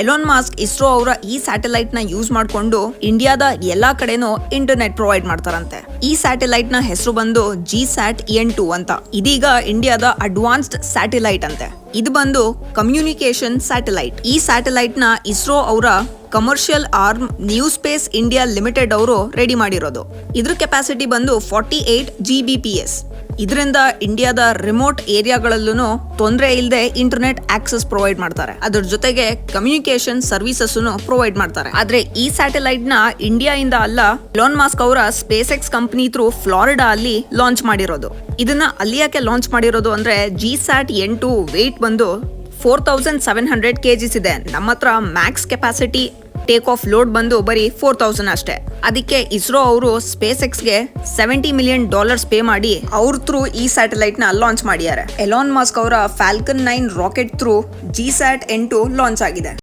Elon mask ISRO ಅವರ ಈ satellite ನ ಯೂಸ್ ಮಾಡ್ಕೊಂಡು ಇಂಡಿಯಾದ ಎಲ್ಲಾ ಕಡೆನೂ ಇಂಟರ್ನೆಟ್ ಪ್ರೊವೈಡ್ ಮಾಡ್ತಾರಂತೆ. ಈ ಸ್ಯಾಟಲೈಟ್ ನ ಹೆಸರು ಬಂದು GSAT-N2 ಅಂತ. ಇದೀಗ ಇಂಡಿಯಾದ ಅಡ್ವಾನ್ಸ್ಡ್ ಸ್ಯಾಟಲೈಟ್ ಅಂತೆ. ಇದು ಬಂದು ಕಮ್ಯುನಿಕೇಶನ್ ಸ್ಯಾಟಲೈಟ್. ಈ ಸ್ಯಾಟಲೈಟ್ ನ ಇಸ್ರೋ ಅವರ commercial arm new space India limited ಅವರು ರೆಡಿ ಮಾಡಿರೋದು. ಇದ್ರ ಕೆಪಾಸಿಟಿ ಬಂದು 48 Gbps. ಇದರಿಂದ ಇಂಡಿಯಾದ ರಿಮೋಟ್ ಏರಿಯಾಗಳಲ್ಲೂ ತೊಂದರೆ ಇಲ್ಲದೆ ಇಂಟರ್ನೆಟ್ ಆಕ್ಸೆಸ್ ಪ್ರೊವೈಡ್ ಮಾಡ್ತಾರೆ. ಅದ್ರ ಜೊತೆಗೆ ಕಮ್ಯುನಿಕೇಶನ್ ಸರ್ವಿಸಸ್ ಪ್ರೊವೈಡ್ ಮಾಡ್ತಾರೆ. ಆದ್ರೆ ಈ ಸ್ಯಾಟಲೈಟ್ ನ ಇಂಡಿಯಾ ಇಂದ ಅಲ್ಲ, ಎಲಾನ್ ಮಾಸ್ಕ್ ಅವರ space X company through Florida ಅಲ್ಲಿ ಲಾಂಚ್ ಮಾಡಿರೋದು. ಇದನ್ನ ಅಲ್ಲಿ ಯಾಕೆ ಲಾಂಚ್ ಮಾಡಿರೋದು ಅಂದ್ರೆ GSAT-N2 ವೇಟ್ ಬಂದು 4700 kgs ಇದೆ. ನಮ್ಮ ಹತ್ರ Max capacity take off load ಬಂದು ಬರೀ 4000 ಅಷ್ಟೇ. ಅದಕ್ಕೆ ಇಸ್ರೋ ಅವರು ಸ್ಪೇಸ್ ಎಕ್ಸ್ಗೆ $70 million ಪೇ ಮಾಡಿ ಅವ್ರ ಥ್ರೂ ಈ ಸ್ಯಾಟಲೈಟ್ ನ ಲಾಂಚ್ ಮಾಡಿದ್ದಾರೆ. ಎಲಾನ್ ಮಾಸ್ಕ್ ಅವರ Falcon 9 rocket through GSAT-N2 launch ಆಗಿದೆ.